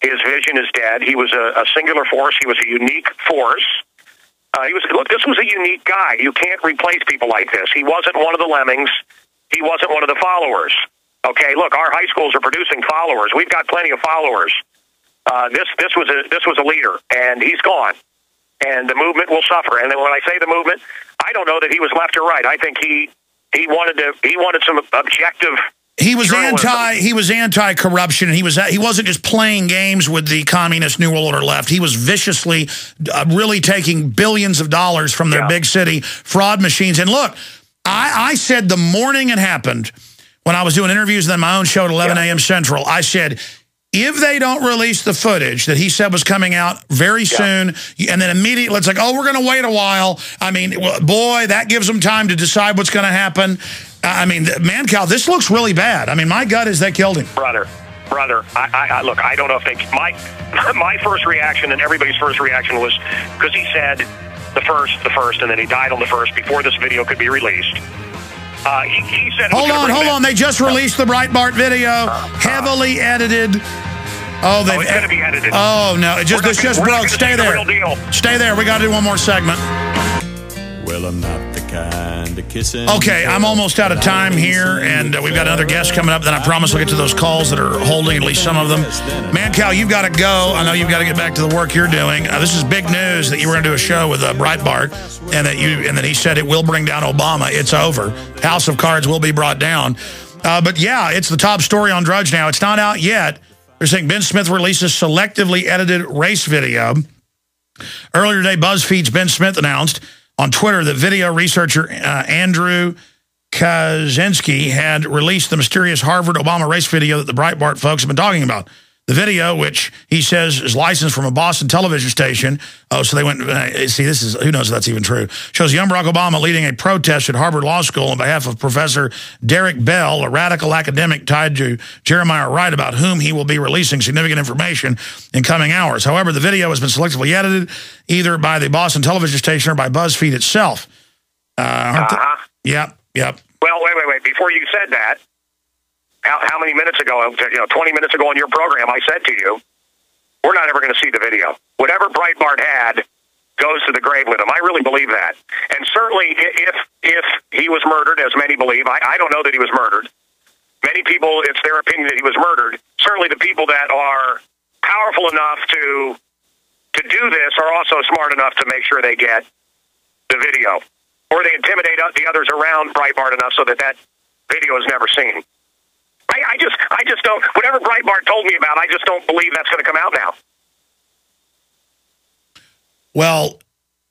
His vision is dead. He was a singular force. He was a unique force. Look, this was a unique guy. You can't replace people like this. He wasn't one of the lemmings. He wasn't one of the followers. Okay, look, our high schools are producing followers. We've got plenty of followers. This was a leader, and he's gone. And the movement will suffer. And then when I say the movement, I don't know that he was left or right. I think he wanted some objective. He was anti-corruption. He wasn't just playing games with the communist New World Order left. He was viciously really taking billions of dollars from their big city fraud machines. And look, I said the morning it happened, when I was doing interviews on my own show at 11 a.m. Central, I said, if they don't release the footage that he said was coming out very soon, and then immediately it's like, oh, we're going to wait a while. I mean, boy, that gives them time to decide what's going to happen. I mean, man, Cal, this looks really bad. I mean, my gut is they killed him. Brother, I look, I don't know if they... My first reaction and everybody's first reaction was, because he said the first, and then he died on the first before this video could be released. He said... Hold on. They just released the Breitbart video, heavily edited. Oh, it's going to be edited. Oh, no. This just broke. Stay there. Stay there. We got to do one more segment. Well, I'm not the kind of kissing. Okay, I'm almost out of time here, and we've got another guest coming up. Then I promise we'll get to those calls that are holding, at least some of them. Man, Cal, you've got to go. I know you've got to get back to the work you're doing. This is big news that you were going to do a show with Breitbart, and that he said it will bring down Obama. It's over. House of Cards will be brought down. But yeah, it's the top story on Drudge now. It's not out yet. They're saying Ben Smith releases selectively edited race video. Earlier today, BuzzFeed's Ben Smith announced on Twitter that video researcher Andrew Kaczynski had released the mysterious Harvard Obama race video that the Breitbart folks have been talking about. The video, which he says is licensed from a Boston television station. Oh, so they went, see, this is, who knows if that's even true, shows young Barack Obama leading a protest at Harvard Law School on behalf of Professor Derek Bell, a radical academic tied to Jeremiah Wright, about whom he will be releasing significant information in coming hours. However, the video has been selectively edited either by the Boston television station or by BuzzFeed itself. Yep. Well, wait. Before you said that, how many minutes ago, 20 minutes ago on your program, I said to you, we're not ever going to see the video. Whatever Breitbart had goes to the grave with him. I really believe that. And certainly if he was murdered, as many believe, I don't know that he was murdered. Many people, it's their opinion that he was murdered. Certainly the people that are powerful enough to do this are also smart enough to make sure they get the video. Or they intimidate the others around Breitbart enough so that video is never seen. I just don't, whatever Breitbart told me about, I just don't believe that's going to come out now. Well,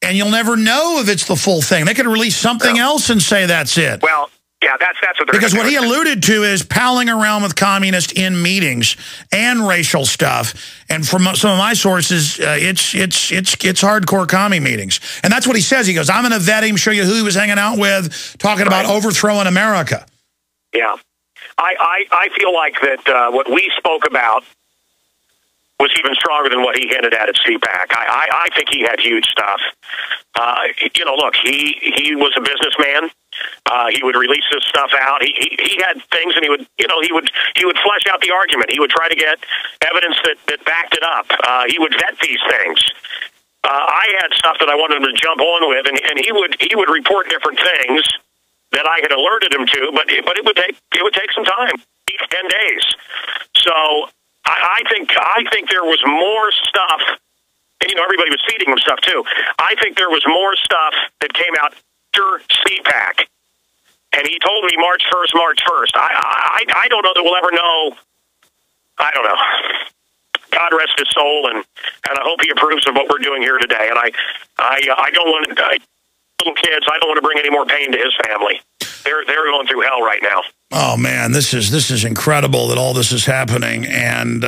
and you'll never know if it's the full thing. They could release something else and say that's it. Well, yeah, that's what they're Because what he alluded to is palling around with communists in meetings and racial stuff. And from some of my sources, it's hardcore commie meetings. And that's what he says. He goes, I'm going to vet him, show you who he was hanging out with, talking about overthrowing America. Yeah. I feel like that what we spoke about was even stronger than what he hinted at CPAC. I think he had huge stuff. Look, he was a businessman. He would release this stuff out. He had things, and he would flesh out the argument. He would try to get evidence that backed it up. He would vet these things. I had stuff that I wanted him to jump on with, and he would report different things that I had alerted him to, but it would take some time, 10 days. So I think there was more stuff, and everybody was feeding him stuff too. I think there was more stuff that came out after CPAC, and he told me March 1st. I don't know that we'll ever know. I don't know. God rest his soul, and I hope he approves of what we're doing here today. And I don't want to. Little kids, I don't want to bring any more pain to his family. They're going through hell right now. Oh man, this is incredible that all this is happening. And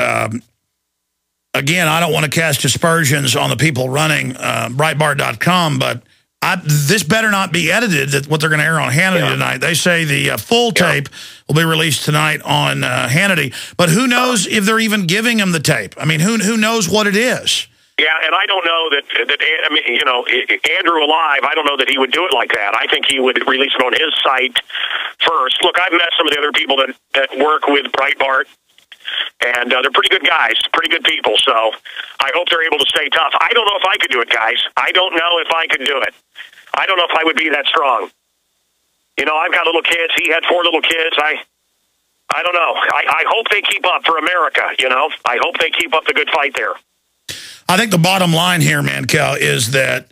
again, I don't want to cast aspersions on the people running Breitbart.com, but this better not be edited. That what they're going to air on Hannity tonight. They say the full tape will be released tonight on Hannity, but who knows if they're even giving him the tape? I mean, who knows what it is? Yeah, and I don't know that I mean, Andrew alive, I don't know that he would do it like that. I think he would release it on his site first. Look, I've met some of the other people that work with Breitbart. And they're pretty good guys, pretty good people. So I hope they're able to stay tough. I don't know if I could do it, guys. I don't know if I could do it. I don't know if I would be that strong. You know, I've got little kids. He had 4 little kids. I don't know. I hope they keep up for America, you know. I hope they keep up the good fight there. I think the bottom line here, Mankel, is that,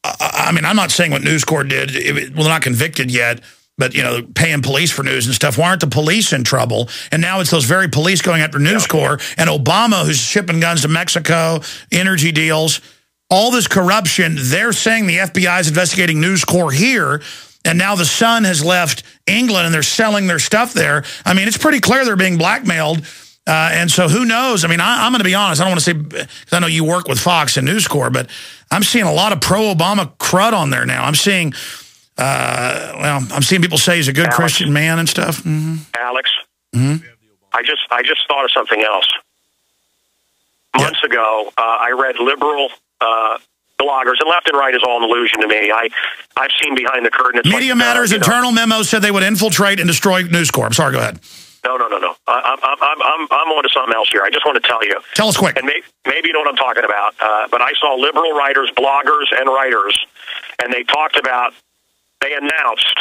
I mean, I'm not saying what News Corps did. Well, they're not convicted yet, but, you know, paying police for news and stuff. Why aren't the police in trouble? And now it's those very police going after News Corps, and Obama, who's shipping guns to Mexico, energy deals, all this corruption. They're saying the FBI is investigating News Corps here, and now the Sun has left England, and they're selling their stuff there. I mean, it's pretty clear they're being blackmailed. And so who knows? I mean, I'm going to be honest. I don't want to say, because I know you work with Fox and News Corps, but I'm seeing a lot of pro-Obama crud on there now. I'm seeing, I'm seeing people say he's a good Christian man and stuff. Alex, I just thought of something else. Months ago, I read liberal bloggers, and left and right is all an illusion to me. I've seen behind the curtain. It's Media Matters internal memos said they would infiltrate and destroy News Corps. I'm sorry, go ahead. No. I'm on to something else here. I just want to tell you. Tell us quick. And maybe you know what I'm talking about. But I saw liberal writers, bloggers, and writers, and they announced,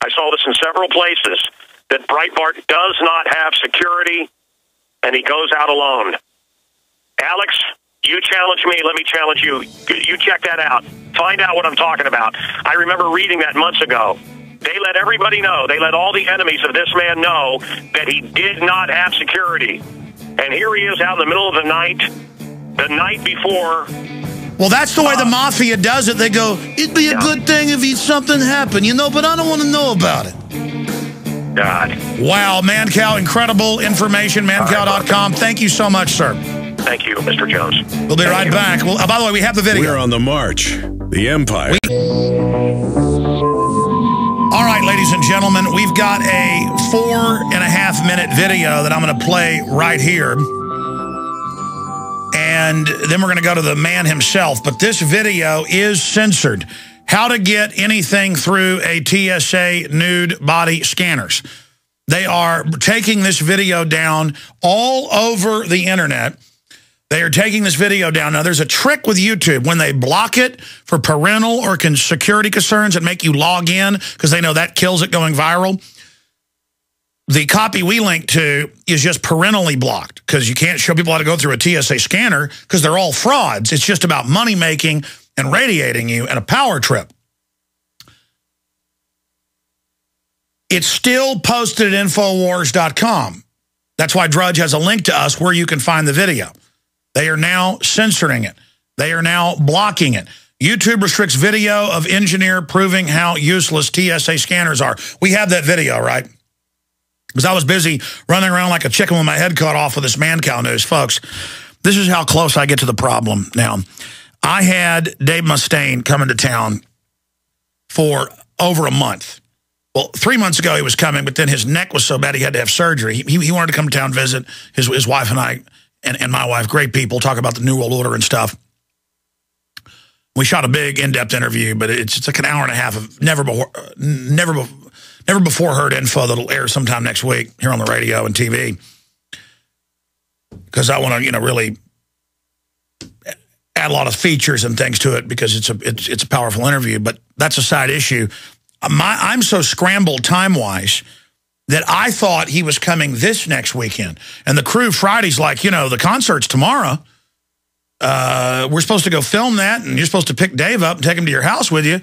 I saw this in several places, that Breitbart does not have security, and he goes out alone. Alex, you challenge me, let me challenge you. You check that out. Find out what I'm talking about. I remember reading that months ago. They let everybody know. They let all the enemies of this man know that he did not have security. And here he is out in the middle of the night before. Well, that's the way the mafia does it. They go, it'd be a good thing if something happened, you know, but I don't want to know about it. God. Wow, Mancow, incredible information, mancow.com. Thank you so much, sir. Thank you, Mr. Jones. We'll be right back. Well, by the way, we have the video. We're on the march. The Empire. All right, ladies and gentlemen, we've got a 4.5-minute video that I'm going to play right here. And then we're going to go to the man himself. But this video is censored. How to get anything through a TSA nude body scanners. They are taking this video down all over the internet. They are taking this video down. Now, there's a trick with YouTube. When they block it for parental or security concerns that make you log in because they know that kills it going viral, the copy we link to is just parentally blocked because you can't show people how to go through a TSA scanner because they're all frauds. It's just about money making and radiating you and a power trip. It's still posted at Infowars.com. That's why Drudge has a link to us where you can find the video. They are now censoring it. They are now blocking it. YouTube restricts video of engineer proving how useless TSA scanners are. We have that video, right? Because I was busy running around like a chicken with my head cut off with this Mancow news. Folks, this is how close I get to the problem now. I had Dave Mustaine coming to town for over a month. Well, 3 months ago he was coming, but then his neck was so bad he had to have surgery. He wanted to come to town, visit his wife and I, and my wife, great people, talk about the New World Order and stuff. We shot a big, in-depth interview, but it's like an hour and a half of never before heard info that'll air sometime next week here on the radio and TV. Because I want to, really add a lot of features and things to it because it's a powerful interview. But that's a side issue. I'm so scrambled time-wise that I thought he was coming this next weekend. And the crew Friday's like, the concert's tomorrow. We're supposed to go film that, and you're supposed to pick Dave up and take him to your house with you.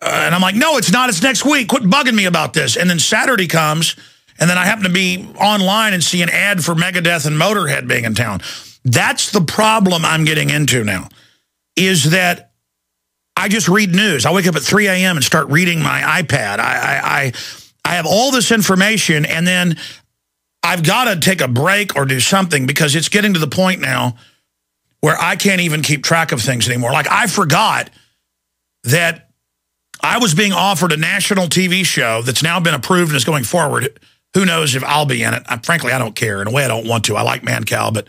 And I'm like, no, it's not. It's next week. Quit bugging me about this. And then Saturday comes, and then I happen to be online and see an ad for Megadeth and Motorhead being in town. That's the problem I'm getting into now, is that I just read news. I wake up at 3 a.m. and start reading my iPad. I have all this information, and then I've got to take a break or do something because it's getting to the point now where I can't even keep track of things anymore. Like, I forgot that I was being offered a national TV show that's now been approved and is going forward. Who knows if I'll be in it? Frankly, I don't care. In a way, I don't want to. I like Mancow, but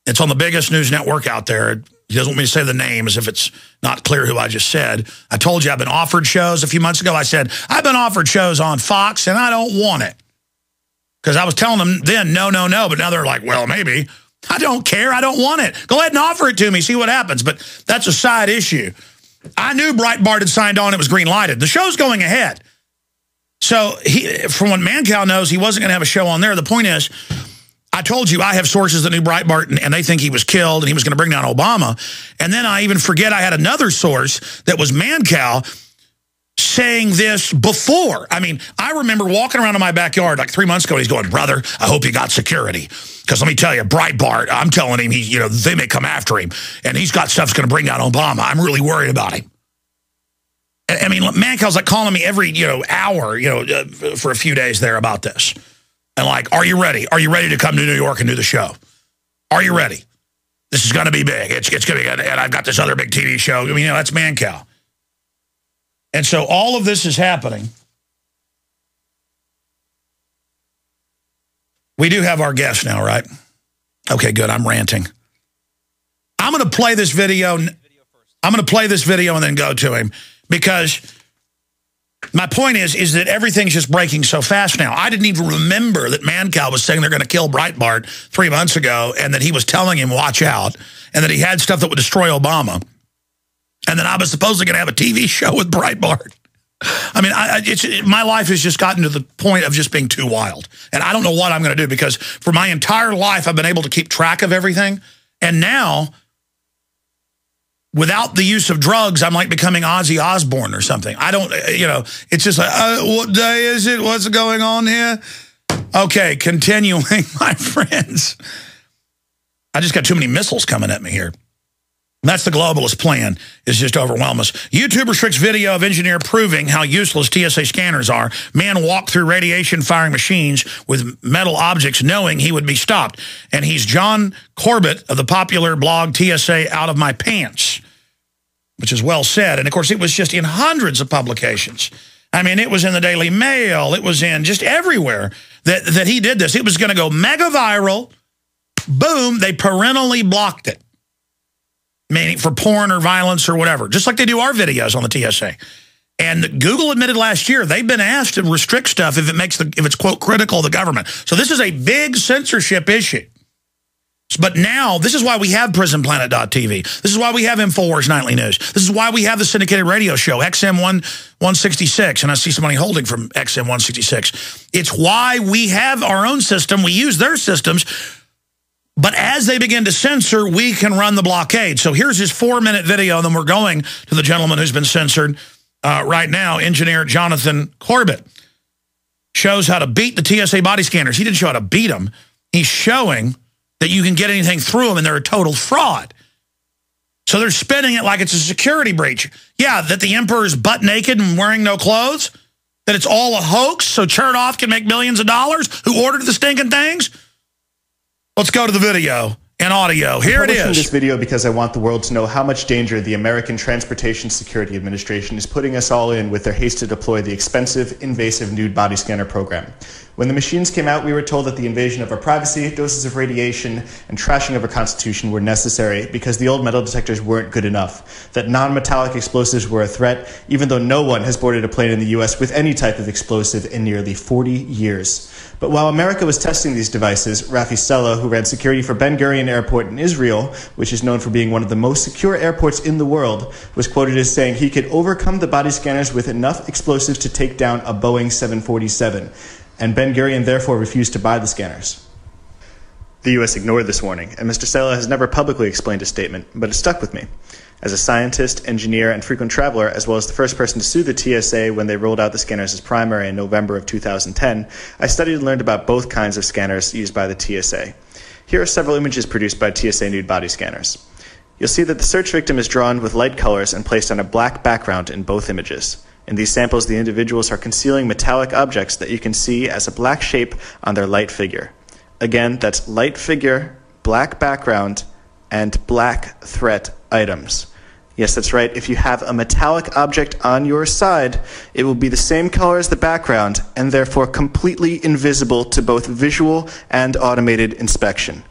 it's on the biggest news network out there. He doesn't want me to say the name as if it's not clear who I just said. I told you I've been offered shows a few months ago. I said, I've been offered shows on Fox, and I don't want it. Because I was telling them then, no, no, no. But now they're like, well, maybe. I don't care. I don't want it. Go ahead and offer it to me. See what happens. But that's a side issue. I knew Breitbart had signed on. It was green lighted. The show's going ahead. So from what Mancow knows, he wasn't going to have a show on there. The point is, I told you I have sources that knew Breitbart, and they think he was killed and he was going to bring down Obama. And then I even forget I had another source that was Mancow saying this before. I mean, I remember walking around in my backyard like 3 months ago. He's going, brother, I hope you got security. Because let me tell you, Breitbart, I'm telling him, they may come after him. And he's got stuff that's going to bring down Obama. I'm really worried about him. I mean, Mancow's like calling me every, hour, for a few days there about this. And like, are you ready? Are you ready to come to New York and do the show? Are you ready? This is going to be big. It's going to be good. And I've got this other big TV show. I mean, that's Mancow. And so all of this is happening. We do have our guest now, right? Okay, good. I'm ranting. I'm going to play this video. I'm going to play this video and then go to him, because my point is that everything's just breaking so fast now. I didn't even remember that Mancow was saying they're going to kill Breitbart 3 months ago, and that he was telling him, watch out, and that he had stuff that would destroy Obama. And then I was supposedly going to have a TV show with Breitbart. I mean, my life has just gotten to the point of just being too wild. And I don't know what I'm going to do, because for my entire life, I've been able to keep track of everything. And now, without the use of drugs, I'm like becoming Ozzy Osbourne or something. I don't, it's just like, what day is it? What's going on here? Okay, continuing, my friends. I just got too many missiles coming at me here. That's the globalist plan, is just overwhelm us. YouTube restricts video of engineer proving how useless TSA scanners are. Man walked through radiation-firing machines with metal objects knowing he would be stopped. And he's Jon Corbett of the popular blog TSA Out of My Pants, which is well said. And, of course, it was just in hundreds of publications. I mean, it was in the Daily Mail. It was in just everywhere that he did this. It was going to go mega viral. Boom, they parentally blocked it. Meaning for porn or violence or whatever, just like they do our videos on the TSA. And Google admitted last year they've been asked to restrict stuff if it's quote critical of the government. So this is a big censorship issue. But now this is why we have Prisonplanet.tv. This is why we have InfoWars Nightly News. This is why we have the syndicated radio show XM 166. And I see somebody holding from XM 166. It's why we have our own system. We use their systems. But as they begin to censor, we can run the blockade. So here's his 4-minute video, and then we're going to the gentleman who's been censored right now, Engineer Jon Corbett. Shows how to beat the TSA body scanners. He didn't show how to beat them. He's showing that you can get anything through them, and they're a total fraud. So they're spinning it like it's a security breach. Yeah, that the emperor's butt naked and wearing no clothes? That it's all a hoax so Chernoff can make millions of dollars? Who ordered the stinking things? Let's go to the video and audio. Here it is. I'm publishing this video because I want the world to know how much danger the American Transportation Security Administration is putting us all in with their haste to deploy the expensive, invasive nude body scanner program. When the machines came out, we were told that the invasion of our privacy, doses of radiation, and trashing of our Constitution were necessary because the old metal detectors weren't good enough, that non-metallic explosives were a threat, even though no one has boarded a plane in the U.S. with any type of explosive in nearly 40 years. But while America was testing these devices, Rafi Sella, who ran security for Ben Gurion Airport in Israel, which is known for being one of the most secure airports in the world, was quoted as saying he could overcome the body scanners with enough explosives to take down a Boeing 747. And Ben Gurion therefore refused to buy the scanners. The U.S. ignored this warning, and Mr. Sella has never publicly explained his statement, but it stuck with me. As a scientist, engineer, and frequent traveler, as well as the first person to sue the TSA when they rolled out the scanners as primary in November of 2010, I studied and learned about both kinds of scanners used by the TSA. Here are several images produced by TSA nude body scanners. You'll see that the search victim is drawn with light colors and placed on a black background in both images. In these samples, the individuals are concealing metallic objects that you can see as a black shape on their light figure. Again, that's light figure, black background, and black threat items. Yes, that's right. If you have a metallic object on your side, it will be the same color as the background and therefore completely invisible to both visual and automated inspection.